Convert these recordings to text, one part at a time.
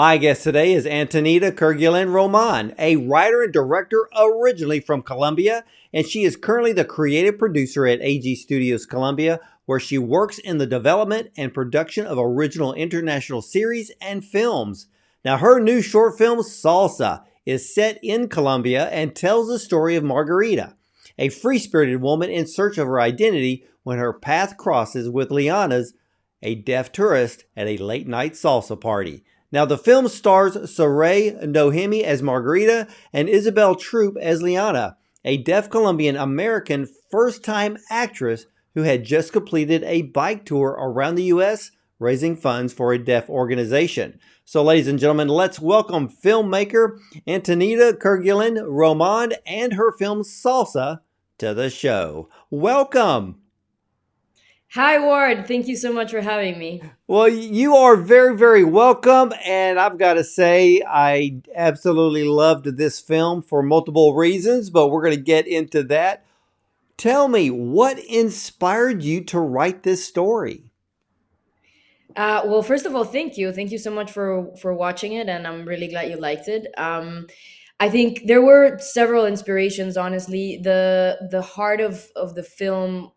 My guest today is Antonina Kerguelen Roman, a writer and director originally from Colombia, and she is currently the creative producer at AG Studios Colombia, where she works in the development and production of original international series and films. Now, her new short film, SALSA, is set in Colombia and tells the story of Margarita, a free-spirited woman in search of her identity when her path crosses with Liana's, a deaf tourist at a late-night salsa party. Now, the film stars Saray Nohemi as Margarita and Isabelle Troup as Liana, a deaf Colombian-American first-time actress who had just completed a bike tour around the U.S. raising funds for a deaf organization. So, ladies and gentlemen, let's welcome filmmaker Antonina Kerguelen Roman and her film Salsa to the show. Welcome. Hi, Ward. Thank you so much for having me. Well, you are very, very welcome. And I've got to say, I absolutely loved this film for multiple reasons, but we're going to get into that. Tell me, what inspired you to write this story? Well, first of all, thank you. Thank you so much for watching it, and I'm really glad you liked it. I think there were several inspirations. Honestly, the heart of the film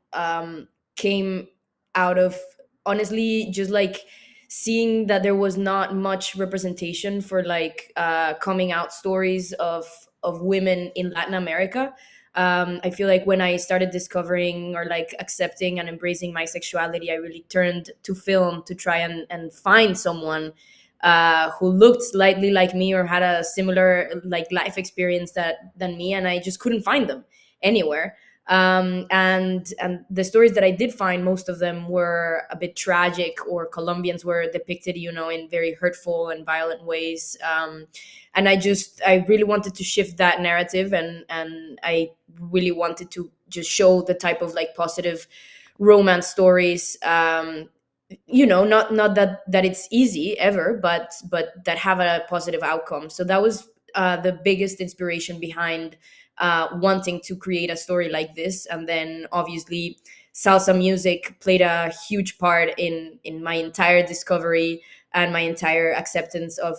came out of honestly just like seeing that there was not much representation for like coming out stories of women in Latin America. I feel like when I started discovering or like accepting and embracing my sexuality, I really turned to film to try and find someone who looked slightly like me or had a similar like life experience than me, and I just couldn't find them anywhere. And the stories that I did find, most of them were a bit tragic, or Colombians were depicted, in very hurtful and violent ways. And I really wanted to shift that narrative, and I really wanted to just show the type of like positive romance stories. Not that it's easy ever, but that have a positive outcome. So that was the biggest inspiration behind wanting to create a story like this. And then obviously salsa music played a huge part in my entire discovery and my entire acceptance of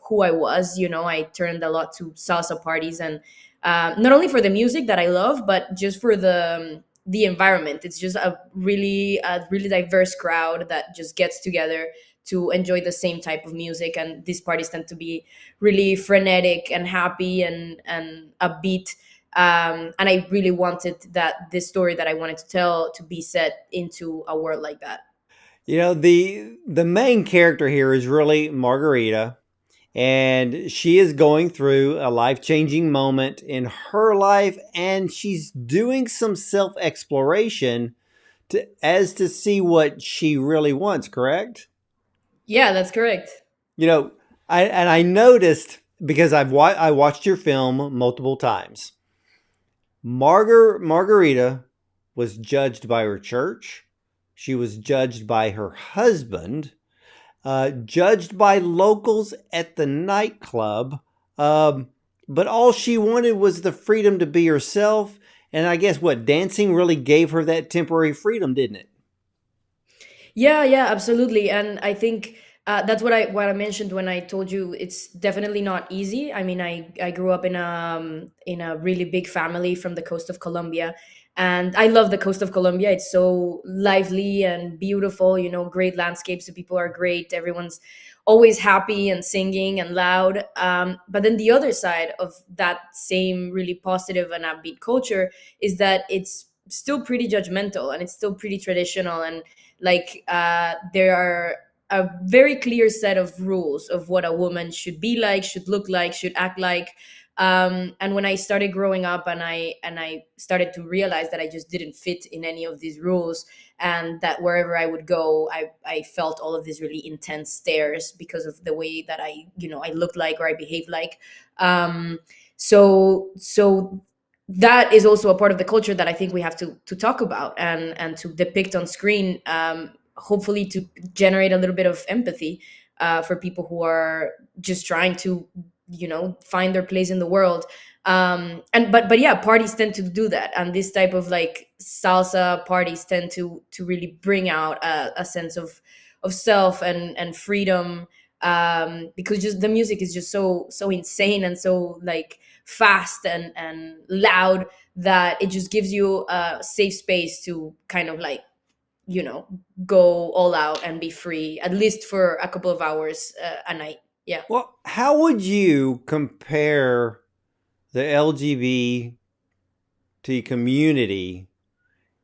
who I was. I turned a lot to salsa parties, and not only for the music that I love, but just for the environment. It's just a really diverse crowd that just gets together to enjoy the same type of music, and these parties tend to be really frenetic and happy and upbeat. And I really wanted that this story that I wanted to tell to be set into a world like that. The main character here is really Margarita, and she is going through a life-changing moment in her life, and she's doing some self-exploration to see what she really wants, correct? Yeah, that's correct. You know, I noticed because I watched your film multiple times. Margarita was judged by her church. She was judged by her husband, judged by locals at the nightclub. But all she wanted was the freedom to be herself. And I guess what dancing really gave her that temporary freedom, didn't it? Yeah, absolutely. And I think that's what I mentioned when I told you it's definitely not easy. I mean, I grew up in a really big family from the coast of Colombia, and I love the coast of Colombia. It's so lively and beautiful. Great landscapes. The people are great. Everyone's always happy and singing and loud. But then the other side of that same really positive and upbeat culture is that it's still pretty judgmental, and it's still pretty traditional, and like there are a very clear set of rules of what a woman should be like, should look like, should act like. And when I started growing up, and I started to realize that I just didn't fit in any of these rules, and that wherever I would go, I felt all of these really intense stares because of the way that I looked like or I behaved like. So that is also a part of the culture that I think we have to talk about and to depict on screen, hopefully to generate a little bit of empathy for people who are just trying to find their place in the world. And yeah, parties tend to do that, and this type of like salsa parties tend to really bring out a sense of self and freedom, because just the music is just so insane and so like fast and loud, that it just gives you a safe space to kind of like, you know, go all out and be free, at least for a couple of hours a night. Yeah. Well, how would you compare the LGBT community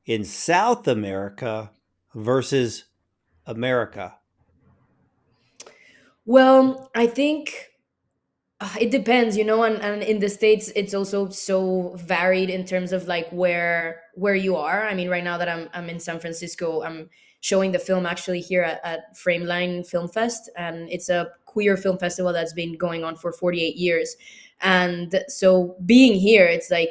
in South America versus America? Well, I think it depends, you know, and in the States it's also so varied in terms of like where you are. I mean, right now that I'm in San Francisco, I'm showing the film actually here at Frameline Film Fest, and it's a queer film festival that's been going on for 48 years. And so being here, it's like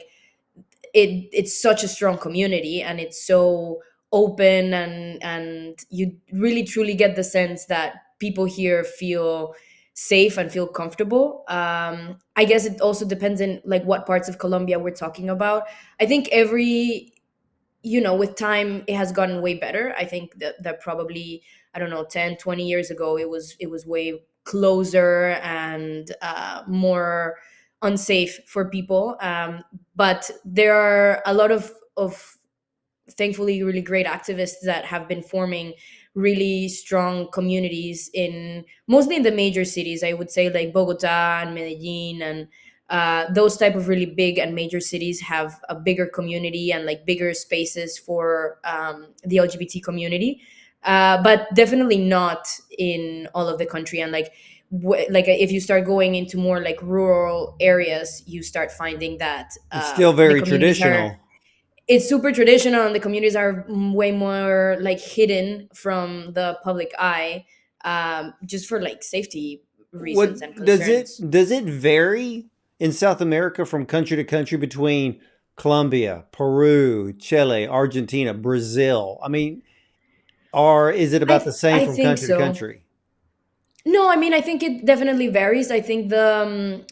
it's such a strong community, and it's so open, and you really truly get the sense that people here feel safe and feel comfortable. I guess it also depends in like what parts of Colombia we're talking about. I think every, you know, with time it has gotten way better. I think that probably, I don't know, 10, 20 years ago it was way closer and more unsafe for people. But there are a lot of thankfully really great activists that have been forming really strong communities in mostly in the major cities, I would say, like Bogota and Medellin, and those type of really big and major cities have a bigger community and like bigger spaces for the LGBT community, but definitely not in all of the country. And like like if you start going into more like rural areas, you start finding that It's still the very communities are, traditional. it's super traditional, and the communities are way more like hidden from the public eye, just for like safety reasons and What does concerns. it vary in South America from country to country between Colombia, Peru, Chile, Argentina, Brazil? I mean, or is it about the same I from think country to so. country? No, I mean, I think it definitely varies. I think the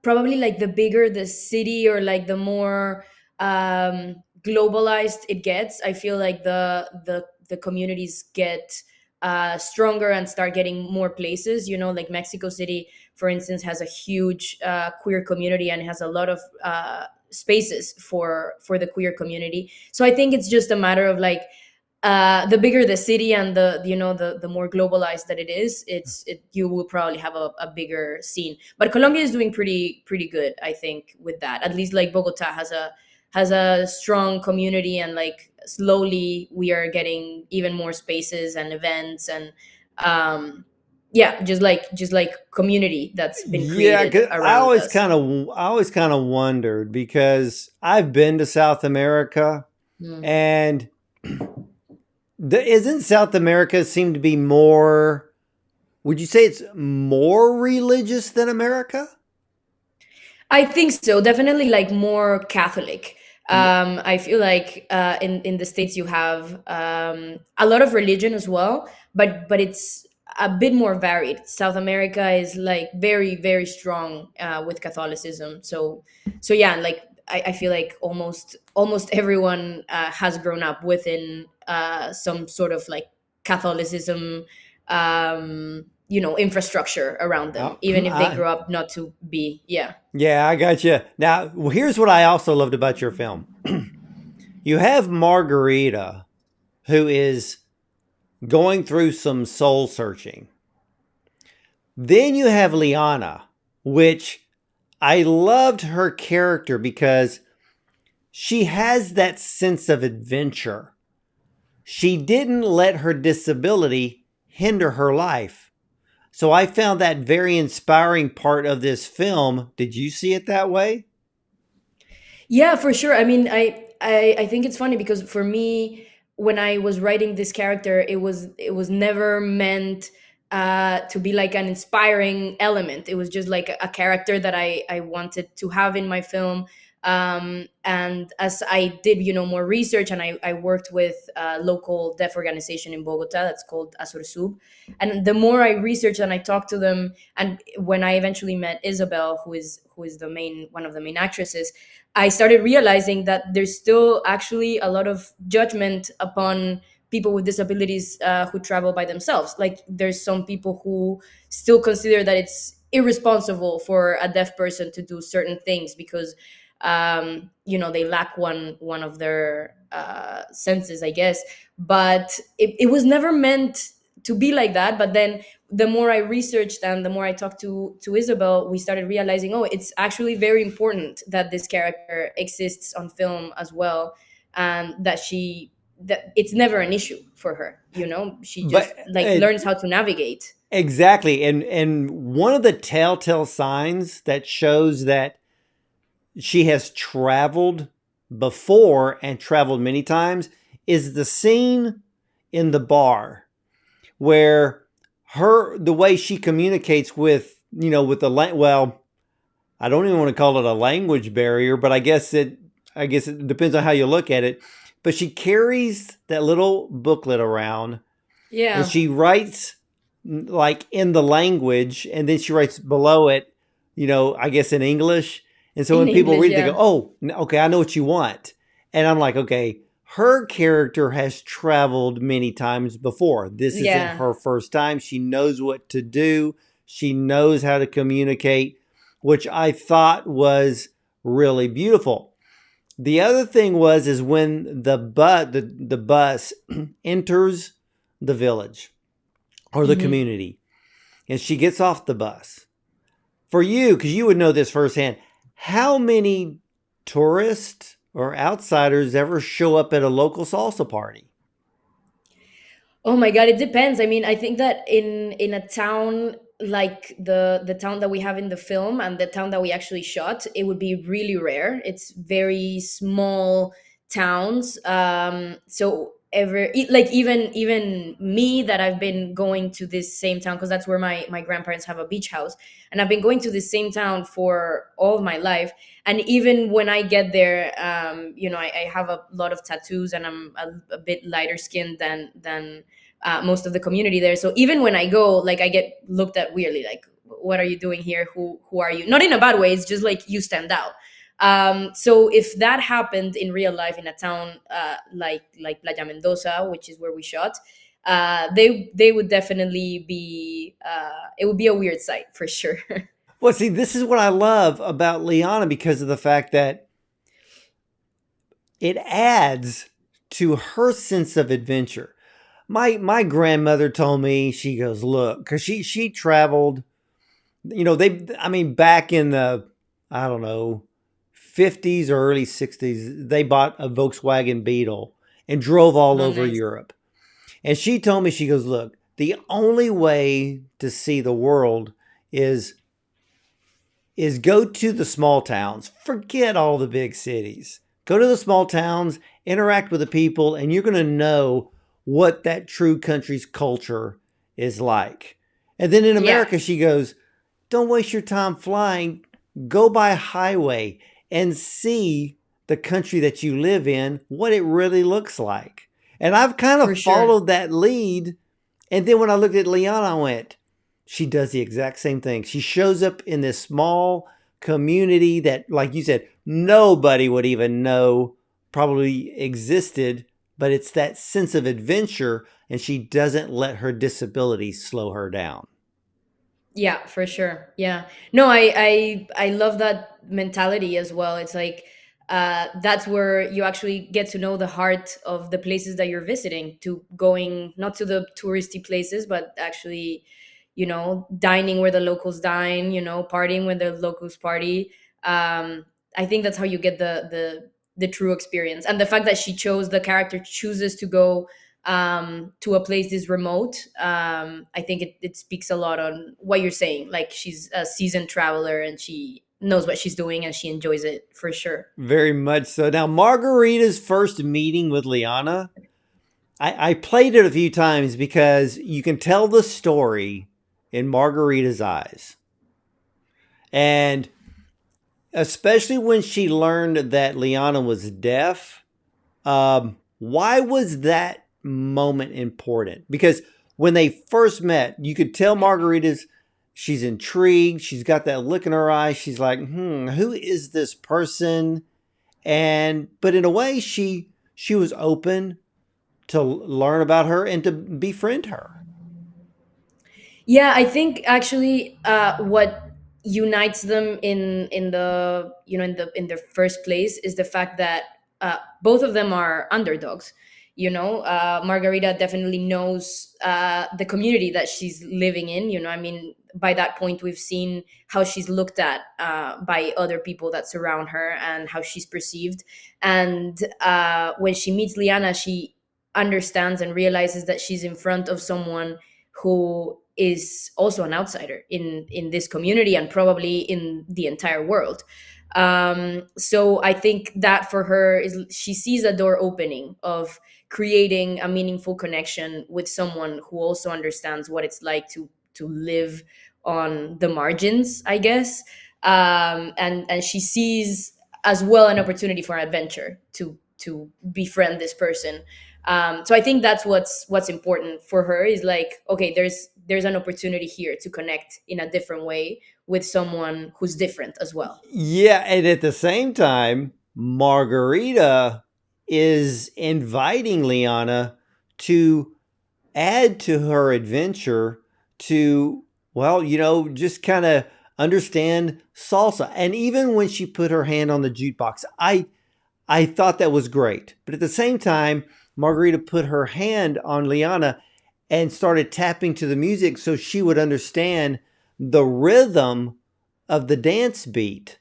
probably like the bigger the city, or like the more globalized it gets, I feel like the communities get stronger and start getting more places. You know, like Mexico City, for instance, has a huge queer community and has a lot of spaces for the queer community. So I think it's just a matter of like the bigger the city and the, you know, the more globalized that it is, you will probably have a bigger scene. But Colombia is doing pretty good, I think, with that. At least like Bogota has a strong community, and like slowly we are getting even more spaces and events, and um yeah, just like community that's been Yeah, created 'cause around us. I always kind of wondered because I've been to South America, Mm. and isn't South America seem to be more? Would you say it's more religious than America? I think so. Definitely like more Catholic. Yeah. I feel like in the States you have a lot of religion as well, but it's a bit more varied. South America is like very strong with Catholicism. So yeah, like I feel like almost everyone has grown up within some sort of like Catholicism, you know, infrastructure around them, even if they I, grew up not to be. Yeah. yeah, I got you. Now, here's what I also loved about your film. You have Margarita, who is going through some soul searching. Then you have Liana, which I loved her character because she has that sense of adventure. She didn't let her disability hinder her life. So I found that very inspiring part of this film. Did you see it that way? Yeah, for sure. I mean, I think it's funny because for me, when I was writing this character, it was never meant to be like an inspiring element. It was just like a character that I wanted to have in my film. And as I did, you know, more research, and I worked with a local deaf organization in Bogota that's called Sub. And the more I researched and I talked to them, and when I eventually met Isabelle, who is the main one of the main actresses, I started realizing that there's still actually a lot of judgment upon people with disabilities who travel by themselves. Like there's some people who still consider that it's irresponsible for a deaf person to do certain things because they lack one of their senses, I guess. But it was never meant to be like that. But then the more I researched and the more I talked to Isabelle, we started realizing, oh, it's actually very important that this character exists on film as well, and that it's never an issue for her. She But just like learns how to navigate. exactly. And one of the telltale signs that shows that she has traveled before and traveled many times is the scene in the bar where the way she communicates with, with well, I don't even want to call it a language barrier, but I guess it depends on how you look at it. But she carries that little booklet around, and Yeah, she writes like in the language, and then she writes below it, I guess in English. And so in when people English, read it, they go, yeah. "Oh, okay, I know what you want." And I'm like, "Okay, her character has traveled many times before. This isn't Yeah. her first time. She knows what to do. She knows how to communicate," which I thought was really beautiful. The other thing is when the bus enters the village or the Hmm. community, and she gets off the bus. For you, because you would know this firsthand, how many tourists or outsiders ever show up at a local salsa party? Oh my god, it depends. I mean, I think that in a town like the town that we have in the film and the town that we actually shot, it would be really rare. It's very small towns. So like even me, that I've been going to this same town because that's where my grandparents have a beach house, and I've been going to this same town for all of my life. And even when I get there, I have a lot of tattoos, and I'm a bit lighter skinned than most of the community there. So even when I go, like I get looked at weirdly, like, what are you doing here? Who are you? Not in a bad way. It's just like you stand out. So if that happened in real life in a town like Playa Mendoza, which is where we shot, they would definitely be. It would be a weird sight for sure. Well, see, this is what I love about Liana because of the fact that it adds to her sense of adventure. My grandmother told me, she goes, look, because she traveled, back in the, I don't know, 50s or early 60s, they bought a Volkswagen Beetle and drove all Oh, over nice. Europe. And she told me, she goes, look, the only way to see the world is go to the small towns. Forget all the big cities. Go to the small towns, interact with the people, and you're going to know what that true country's culture is like. And then in Yeah, America, she goes, don't waste your time flying. Go by highway and see the country that you live in, what it really looks like. And I've kind for of sure. followed that lead. And then when I looked at Liana, I went, she does the exact same thing. She shows up in this small community that, like you said, nobody would even know probably existed, but it's that sense of adventure, and she doesn't let her disability slow her down. Yeah, for sure. Yeah. No, I love that mentality as well. It's like that's where you actually get to know the heart of the places that you're visiting, to going not to the touristy places, but actually, dining where the locals dine, partying where the locals party. I think that's how you get the true experience. And the fact that the character chooses to go to a place this remote, I think it speaks a lot on what you're saying. Like she's a seasoned traveler and she knows what she's doing and she enjoys it for sure. Very much so. Now, Margarita's first meeting with Liana, I played it a few times because you can tell the story in Margarita's eyes. And especially when she learned that Liana was deaf, why was that moment important? Because when they first met, you could tell she's intrigued. She's got that look in her eyes. She's like, who is this person? But in a way, she was open to learn about her and to befriend her. Yeah, I think actually what unites them in the in their first place is the fact that both of them are underdogs. Margarita definitely knows the community that she's living in. I mean, by that point, we've seen how she's looked at by other people that surround her and how she's perceived. And when she meets Liana, she understands and realizes that she's in front of someone who is also an outsider in this community and probably in the entire world. So I think that for her is she sees a door opening of creating a meaningful connection with someone who also understands what it's like to live on the margins, I guess. And she sees as well an opportunity for adventure to befriend this person. So I think that's what's important for her is like, okay, there's an opportunity here to connect in a different way with someone who's different as well. Yeah, and at the same time, Margarita is inviting Liana to add to her adventure to, well, just kind of understand salsa. And even when she put her hand on the jukebox, I thought that was great. But at the same time, Margarita put her hand on Liana and started tapping to the music so she would understand the rhythm of the dance beat.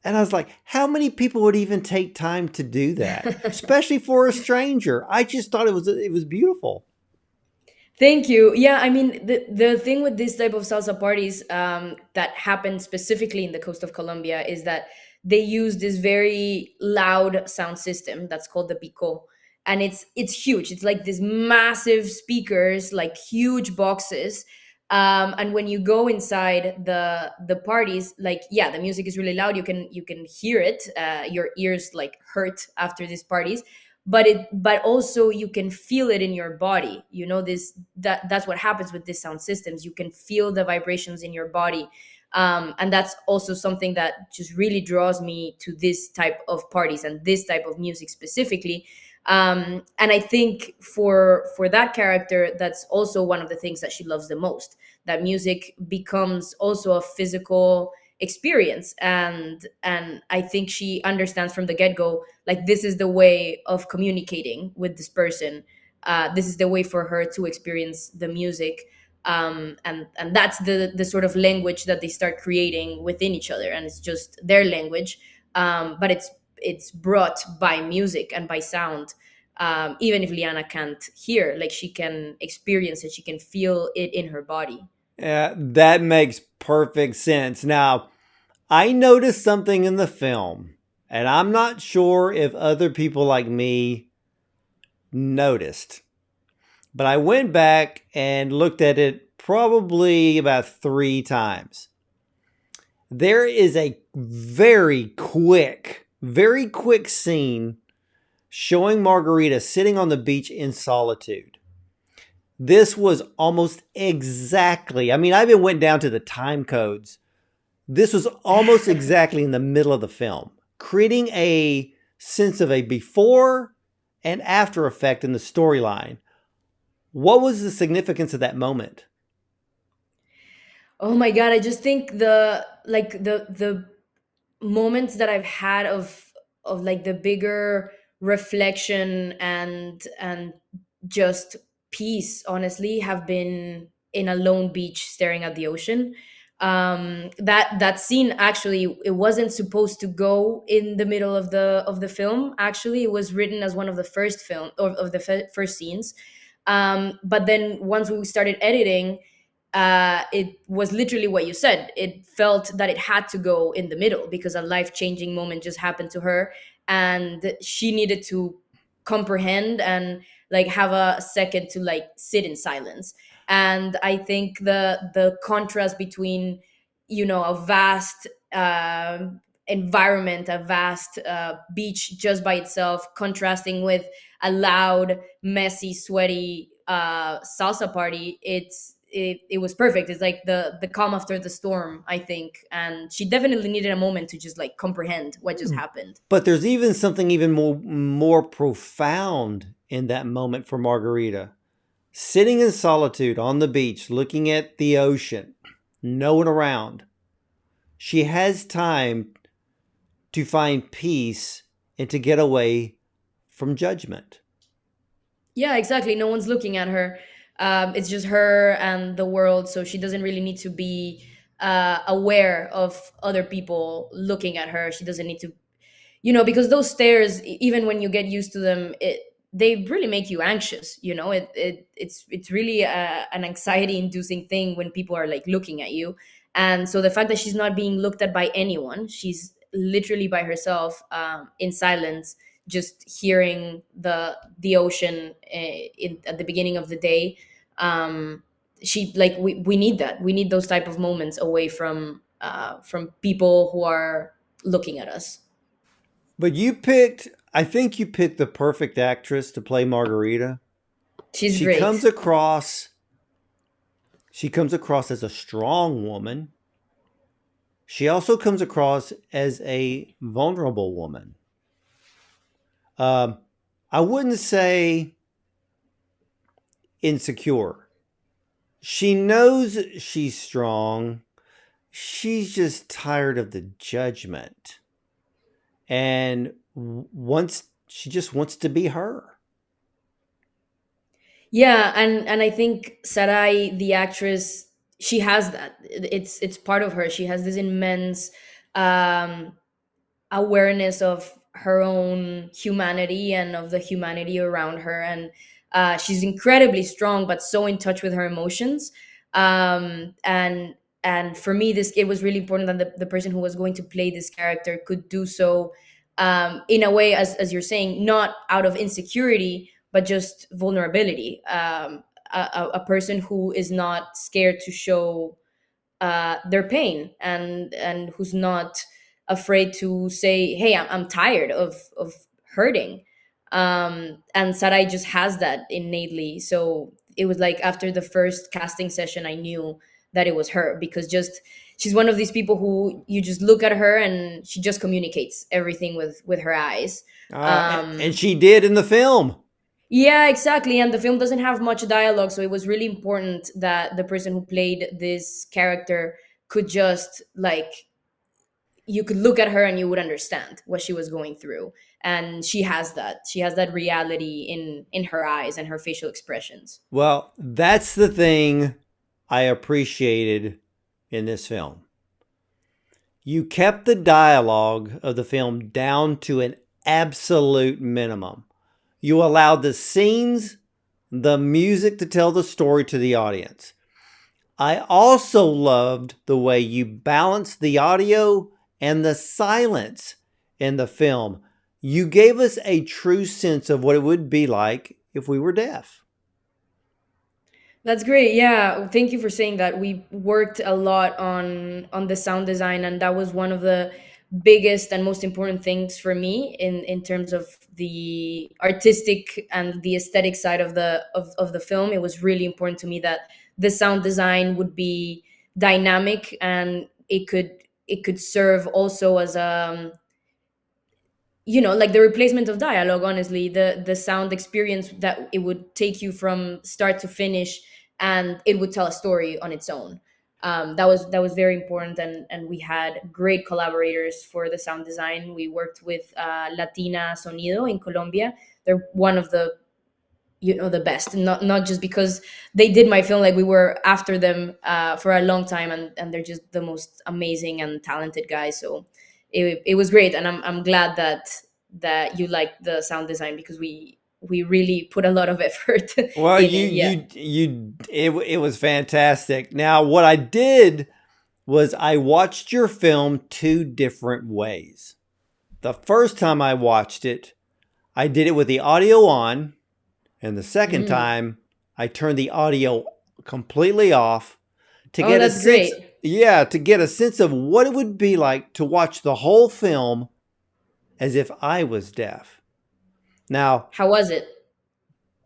And I was like, how many people would even take time to do that, especially for a stranger? I just thought it was beautiful. Thank you. Yeah, I mean, the thing with this type of salsa parties that happen specifically in the coast of Colombia is that they use this very loud sound system that's called the pico, and it's huge. It's like these massive speakers, like huge boxes. And when you go inside the parties, like, yeah, the music is really loud. You can hear it. Your ears like hurt after these parties, but also you can feel it in your body. That's what happens with these sound systems. You can feel the vibrations in your body. And that's also something that just really draws me to this type of parties and this type of music specifically. And I think for that character, that's also one of the things that she loves the most, that music becomes also a physical experience. And I think she understands from the get-go, like, this is the way of communicating with this person. This is the way for her to experience the music. And that's the sort of language that they start creating within each other, and it's just their language. But it's brought by music and by sound. Even if Liana can't hear, like, she can experience it, she can feel it in her body. Yeah, that makes perfect sense. Now, I noticed something in the film, and I'm not sure if other people like me noticed, but I went back and looked at it probably about 3 times. There is a very quick scene showing Margarita sitting on the beach in solitude. This was almost exactly, I mean, I even went down to the time codes. This was almost exactly in the middle of the film, creating a sense of a before and after effect in the storyline. What was the significance of that moment? Oh my god, I just think the moments that I've had of like the bigger reflection and just peace, honestly, have been in a lone beach staring at the ocean. That scene, actually, it wasn't supposed to go in the middle of the film. Actually, it was written as one of the first film of the first scenes. But then once we started editing, it was literally what you said. It felt that it had to go in the middle because a life-changing moment just happened to her, and she needed to comprehend and like have a second to like sit in silence. And I think the contrast between, a vast environment, a vast beach just by itself, contrasting with a loud, messy, sweaty salsa party, it was perfect. It's like the calm after the storm, I think. And she definitely needed a moment to just like comprehend what just happened. But there's even something even more profound in that moment for Margarita. Sitting in solitude on the beach, looking at the ocean, no one around. She has time to find peace and to get away from judgment. Yeah, exactly. No one's looking at her. It's just her and the world, so she doesn't really need to be aware of other people looking at her. She doesn't need to, because those stares, even when you get used to them, they really make you anxious. It's really an anxiety inducing thing when people are like looking at you. And so the fact that she's not being looked at by anyone, she's literally by herself, in silence, just hearing the ocean, at the beginning of the day. She like we need that. We need those type of moments away from people who are looking at us. But I think you picked the perfect actress to play Margarita. She's She comes great. across she comes across as a strong woman. She also comes across as a vulnerable woman. Um, I wouldn't say insecure. She knows she's strong. She's just tired of the judgment. And she just wants to be her. Yeah, and I think Sarai, the actress, she has that. It's part of her. She has this immense um, awareness of her own humanity and of the humanity around her, and she's incredibly strong, but so in touch with her emotions. Um, and and for me, this it was really important that the person who was going to play this character could do so, in a way, as you're saying, not out of insecurity but just vulnerability. A person who is not scared to show their pain, and who's not afraid to say, hey, I'm tired of hurting. And Sarai just has that innately. So it was like after the first casting session, I knew that it was her, because just she's one of these people who you just look at her and she just communicates everything with her eyes. And um she did in the film. yeah, exactly. And the film doesn't have much dialogue, so it was really important that the person who played this character could just like, you could look at her and you would understand what she was going through. And she has that. She has that reality in her eyes and her facial expressions. Well, that's the thing I appreciated in this film. You kept the dialogue of the film down to an absolute minimum. You allowed the scenes, the music to tell the story to the audience. I also loved the way you balanced the audio and the silence in the film. You gave us a true sense of what it would be like if we were deaf. That's great. Yeah, thank you for saying that. We worked a lot on the sound design, and that was one of the biggest and most important things for me in terms of the artistic and the aesthetic side of the film. It was really important to me that the sound design would be dynamic, and it could serve also as like the replacement of dialogue. Honestly, the sound experience, that it would take you from start to finish, and it would tell a story on its own. That was very important, and we had great collaborators for the sound design. We worked with Latina Sonido in Colombia. They're one of the best, not just because they did my film. Like, we were after them for a long time, and they're just the most amazing and talented guys. So it was great, and I'm glad that you liked the sound design, because we really put a lot of effort Well, in it. Yeah. it was fantastic. Now, what I did was I watched your film two different ways. The first time I watched it, I did it with the audio on, and the second Mm. time I turned the audio completely off to Oh, get a that's sense, great. yeah, to get a sense of what it would be like to watch the whole film as if I was deaf. Now, How was it?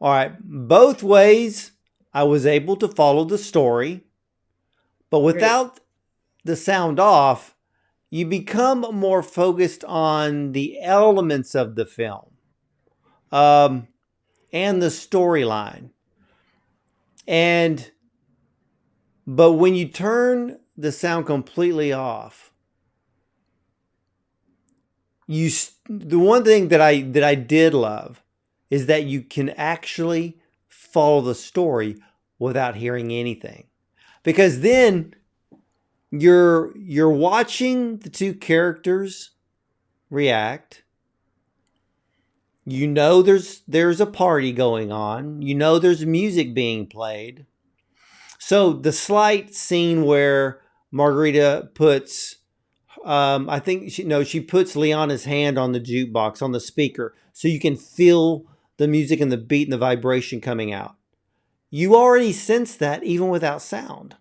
all right, both ways I was able to follow the story, but Great. without the sound off, you become more focused on the elements of the film. Um, and the storyline. And but when you turn the sound completely off, you the one thing that I did love is that you can actually follow the story without hearing anything. Because then you're watching the two characters react. You know there's a party going on. You know there's music being played. So the slight scene where Margarita puts, I think she no, she puts Liana's hand on the jukebox on the speaker, so you can feel the music and the beat and the vibration coming out. You already sense that even without sound.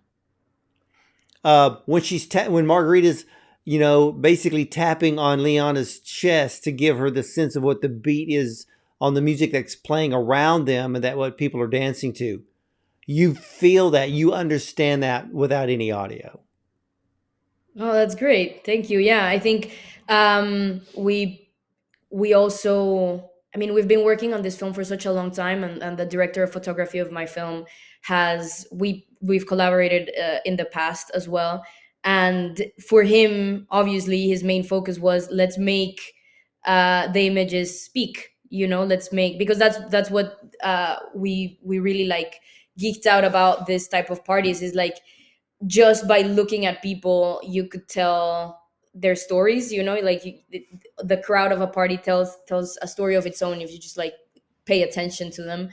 When when Margarita's, basically tapping on Liana's chest to give her the sense of what the beat is on the music that's playing around them and that what people are dancing to. You feel that, you understand that without any audio. Oh, that's great. Thank you. Yeah, I think we also, I mean, we've been working on this film for such a long time, and the director of photography of my film has we've collaborated in the past as well. And for him, obviously his main focus was, let's make the images speak, let's make, because that's what we really like geeked out about this type of parties, is like, just by looking at people you could tell their stories, like the crowd of a party tells a story of its own if you just like pay attention to them.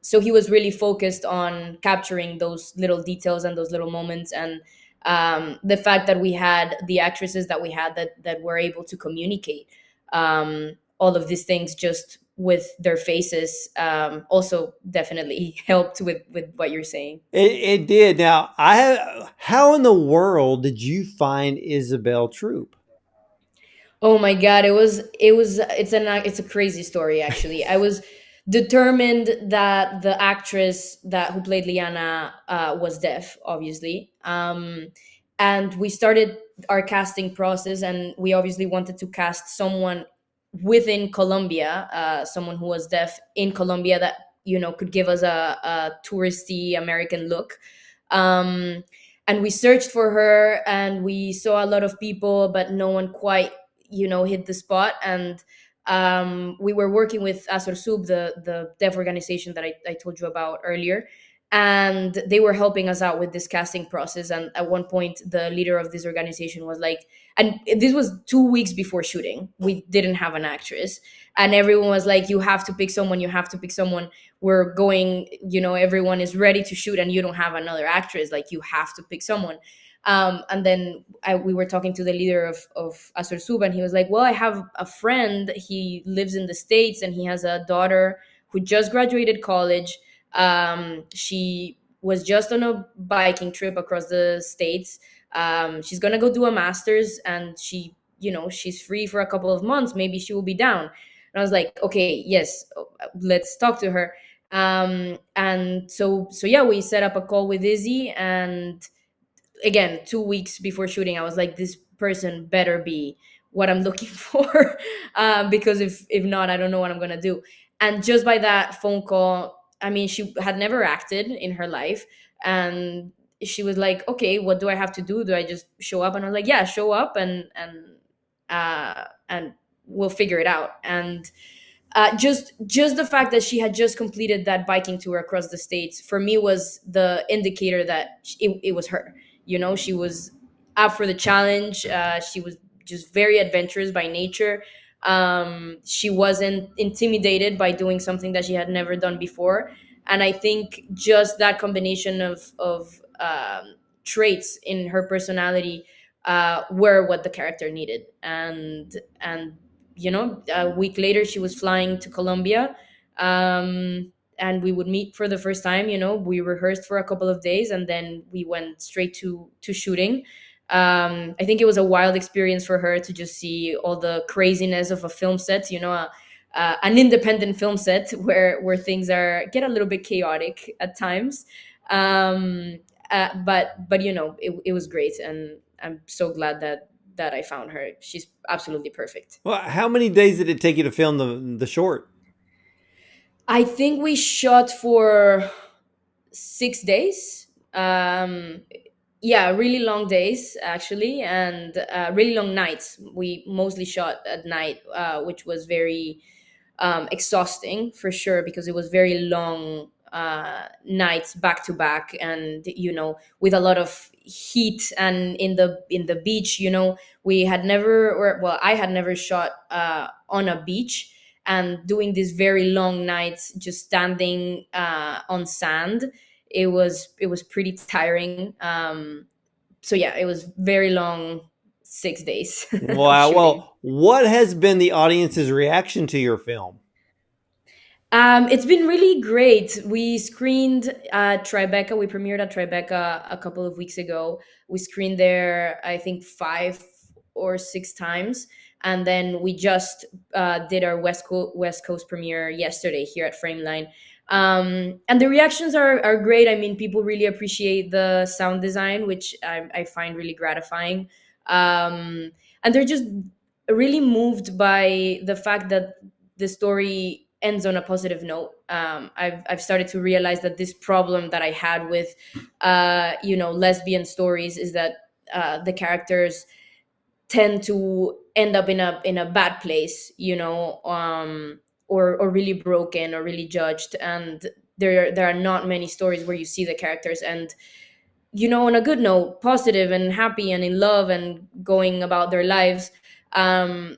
So he was really focused on capturing those little details and those little moments, and the fact that we had the actresses that we had that were able to communicate all of these things just with their faces, also definitely helped with what you're saying. It did. Now, how in the world did you find Isabelle Troup? Oh my god, it's a crazy story actually. I was determined that the actress that who played Liana was deaf, obviously. And we started our casting process, and we obviously wanted to cast someone within Colombia, someone who was deaf in Colombia that could give us a touristy American look. Um, and we searched for her, and we saw a lot of people, but no one quite hit the spot. And we were working with ASORSUB, the deaf organization that I told you about earlier, and they were helping us out with this casting process. And at one point the leader of this organization was like, and this was 2 weeks before shooting, we didn't have an actress, and everyone was like, you have to pick someone, you have to pick someone, we're going, everyone is ready to shoot and you don't have another actress, like you have to pick someone. And then we were talking to the leader of ASORSUB, and he was like, well, I have a friend, he lives in the States, and he has a daughter who just graduated college. She was just on a biking trip across the States. She's going to go do a master's, and she's free for a couple of months. Maybe she will be down. And I was like, okay, yes, let's talk to her. And so yeah, we set up a call with Izzy, and again, 2 weeks before shooting, I was like, this person better be what I'm looking for, because if not, I don't know what I'm gonna do. And just by that phone call, I mean, she had never acted in her life, and she was like, okay, what do I have to do? Do I just show up? And I was like, yeah, show up, and we'll figure it out. And just the fact that she had just completed that biking tour across the States for me was the indicator that it was her. She was up for the challenge. She was just very adventurous by nature. She wasn't intimidated by doing something that she had never done before. And I think just that combination of traits in her personality were what the character needed. And a week later she was flying to Colombia, and we would meet for the first time. We rehearsed for a couple of days, and then we went straight to shooting. I think it was a wild experience for her to just see all the craziness of a film set, an independent film set where things get a little bit chaotic at times. But it was great, and I'm so glad that I found her. She's absolutely perfect. Well, how many days did it take you to film the short? I think we shot for 6 days. Yeah, really long days actually, and really long nights. We mostly shot at night, which was very exhausting for sure, because it was very long nights back to back, and with a lot of heat, and in the beach. We had never, or well, I had never shot on a beach, and doing these very long nights just standing on sand, it was pretty tiring. So yeah, it was very long, 6 days of Wow. shooting. Well, what has been the audience's reaction to your film? It's been really great. We screened at Tribeca. We premiered at Tribeca a couple of weeks ago. We screened there, I think, 5 or 6 times, and then we just did our West Coast premiere yesterday here at Frameline. And the reactions are great. I mean, people really appreciate the sound design, which I find really gratifying. And they're just really moved by the fact that the story ends on a positive note. I've started to realize that this problem that I had with, lesbian stories is that the characters tend to end up in a bad place, or really broken or really judged, and there are not many stories where you see the characters and, on a good note, positive and happy and in love and going about their lives. And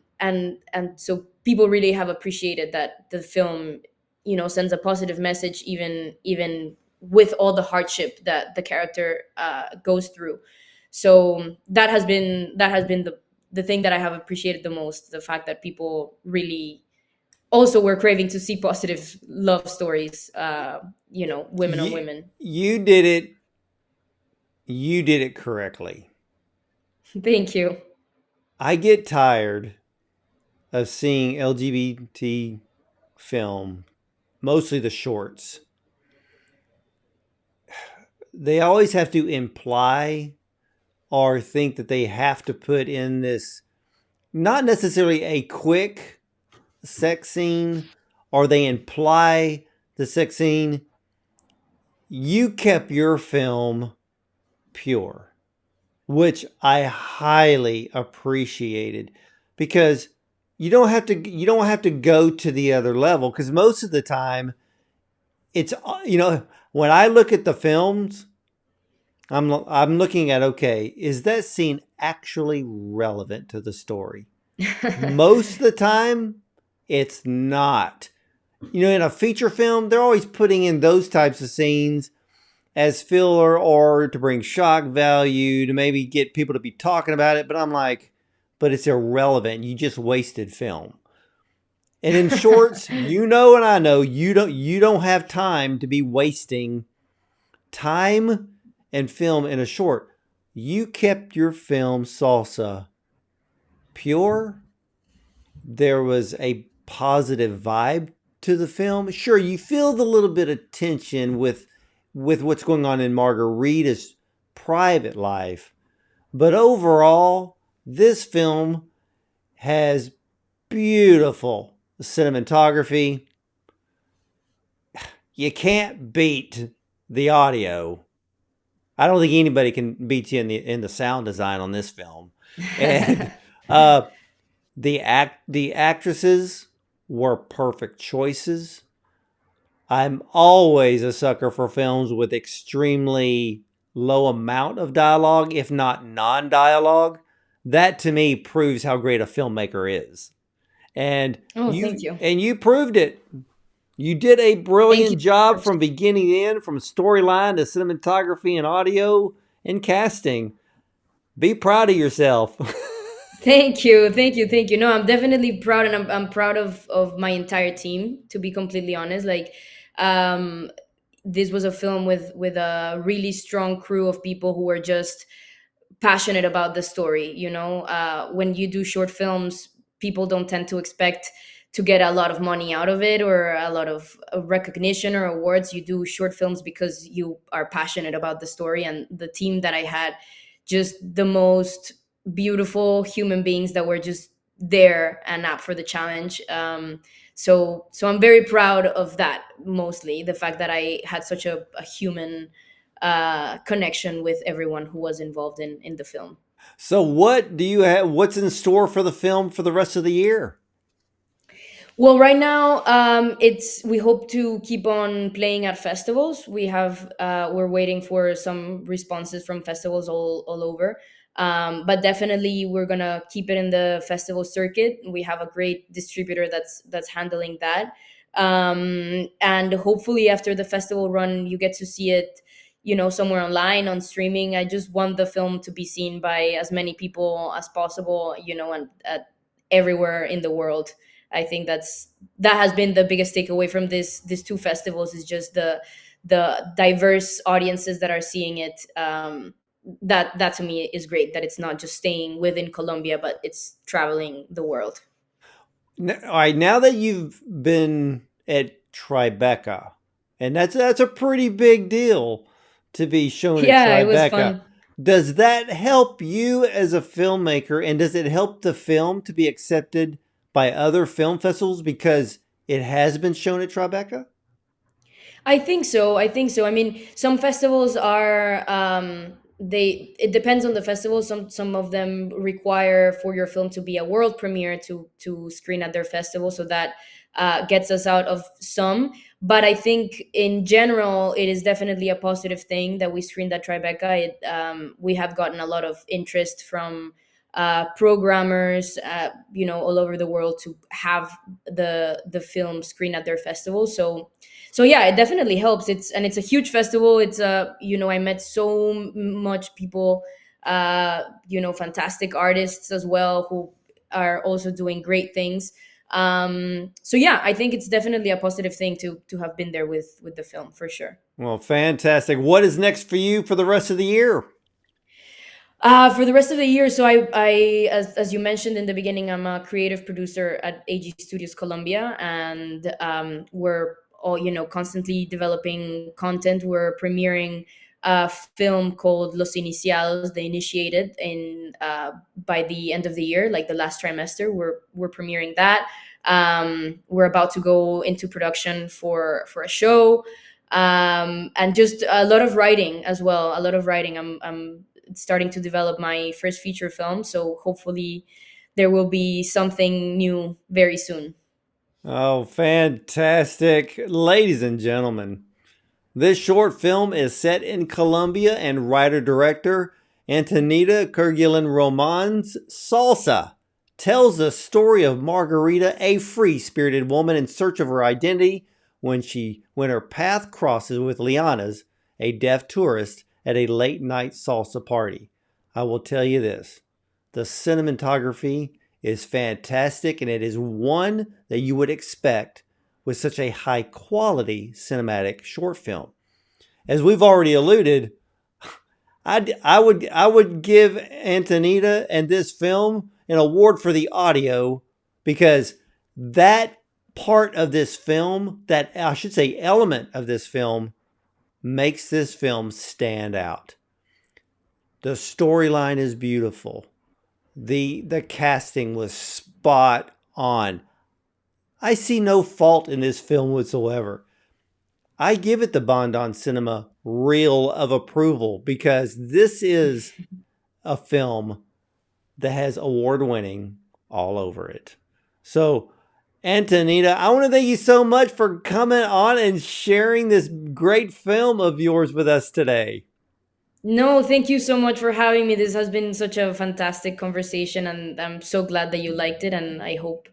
so people really have appreciated that the film, sends a positive message, even with all the hardship that the character goes through. So that has been the thing that I have appreciated the most, the fact that people really also were craving to see positive love stories, women on You, women. you did it. You did it correctly. Thank you. I get tired of seeing LGBT film, mostly the shorts. They always have to imply or think that they have to put in this, not necessarily a quick sex scene, or they imply the sex scene. You kept your film pure, which I highly appreciated, because you don't have to go to the other level, because most of the time it's, when I look at the films, I'm looking at, okay, is that scene actually relevant to the story? Most of the time it's not. In a feature film, they're always putting in those types of scenes as filler, or to bring shock value, to maybe get people to be talking about it. But I'm like, but it's irrelevant. You just wasted film. And in shorts, and I know, you don't have time to be wasting time and film in a short. You kept your film salsa pure. There was a positive vibe to the film. Sure, you feel the little bit of tension with what's going on in Margarita's private life, but overall, this film has beautiful cinematography. You can't beat the audio. I don't think anybody can beat you in the sound design on this film. And uh, the actresses were perfect choices. I'm always a sucker for films with extremely low amount of dialogue, if not non-dialogue. That to me proves how great a filmmaker is. And Oh, thank you you. and you proved it. You did a Thank you brilliant so job much. from beginning to end, from storyline to cinematography and audio and casting. Be proud of yourself. Thank you. Thank you. Thank you. No, I'm definitely proud, and I'm proud of my entire team, to be completely honest. Like, um, this was a film with a really strong crew of people who were just passionate about the story. When you do short films, people don't tend to expect to get a lot of money out of it, or a lot of recognition or awards. You do short films because you are passionate about the story. And the team that I had, just the most beautiful human beings that were just there and up for the challenge. So I'm very proud of that. Mostly the fact that I had such a human connection with everyone who was involved in the film. So what do you have? What's in store for the film for the rest of the year? Well, right now, it's we hope to keep on playing at festivals. We're waiting for some responses from festivals all over. But definitely, we're gonna keep it in the festival circuit. We have a great distributor that's handling that. And hopefully, after the festival run, you get to see it, somewhere online on streaming. I just want the film to be seen by as many people as possible, and everywhere in the world. I think that has been the biggest takeaway from these two festivals, is just the diverse audiences that are seeing it. That to me is great. That it's not just staying within Colombia, but it's traveling the world. All right, now that you've been at Tribeca, and that's a pretty big deal to be shown at Yeah, it was Tribeca. fun. Does that help you as a filmmaker, and does it help the film to be accepted by other film festivals because it has been shown at Tribeca? I think so. I think so. I mean, some festivals are they it depends on the festival. Some of them require for your film to be a world premiere to screen at their festival, so that gets us out of some. But I think in general, it is definitely a positive thing that we screened at Tribeca. We have gotten a lot of interest from programmers, all over the world to have the film screen at their festival. So yeah, it definitely helps. It's a huge festival. I met so much people, fantastic artists as well, who are also doing great things. So yeah, I think it's definitely a positive thing to have been there with the film, for sure. Well, fantastic. What is next for you for the rest of the year? For the rest of the year, so as you mentioned in the beginning, I'm a creative producer at AG Studios Colombia, and we're all, constantly developing content. We're premiering a film called Los Iniciados, The Initiated, in by the end of the year, like the last trimester. We're premiering that. We're about to go into production for a show, and just a lot of writing as well. A lot of writing. I'm starting to develop my first feature film, so hopefully there will be something new very soon. Oh, fantastic. Ladies and gentlemen, this short film is set in Colombia, and writer-director Antonina Kerguelen Roman's SALSA tells the story of Margarita, a free-spirited woman in search of her identity when her path crosses with Liana's, a deaf tourist, at a late-night salsa party. I will tell you this, the cinematography is fantastic, and it is one that you would expect with such a high-quality cinematic short film. As we've already alluded, I would give Antonina and this film an award for the audio, because that part of this film, that I should say element of this film, makes this film stand out. The storyline is beautiful. The casting was spot on. I see no fault in this film whatsoever. I give it the Bondon Cinema reel of approval, because this is a film that has award winning all over it. So, Antonina, I want to thank you so much for coming on and sharing this great film of yours with us today. No, thank you so much for having me. This has been such a fantastic conversation, and I'm so glad that you liked it, and I hope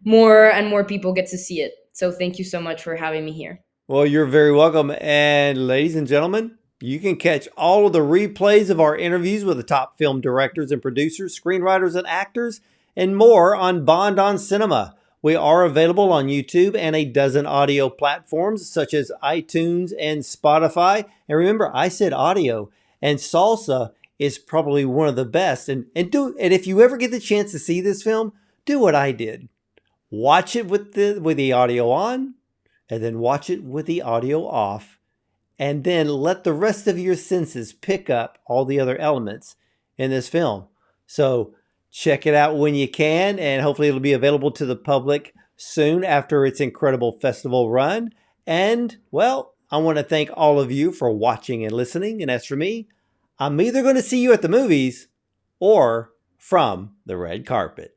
more and more people get to see it. So thank you so much for having me here. Well, you're very welcome. And ladies and gentlemen, you can catch all of the replays of our interviews with the top film directors and producers, screenwriters and actors, and more on Bond on Cinema. We are available on YouTube and a dozen audio platforms such as iTunes and Spotify. And remember, I said audio, and Salsa is probably one of the best. And if you ever get the chance to see this film, do what I did. Watch it with the audio on, and then watch it with the audio off, and then let the rest of your senses pick up all the other elements in this film. So Check it out when you can, and hopefully it'll be available to the public soon after its incredible festival run. And, well, I want to thank all of you for watching and listening. And as for me, I'm either going to see you at the movies or from the red carpet.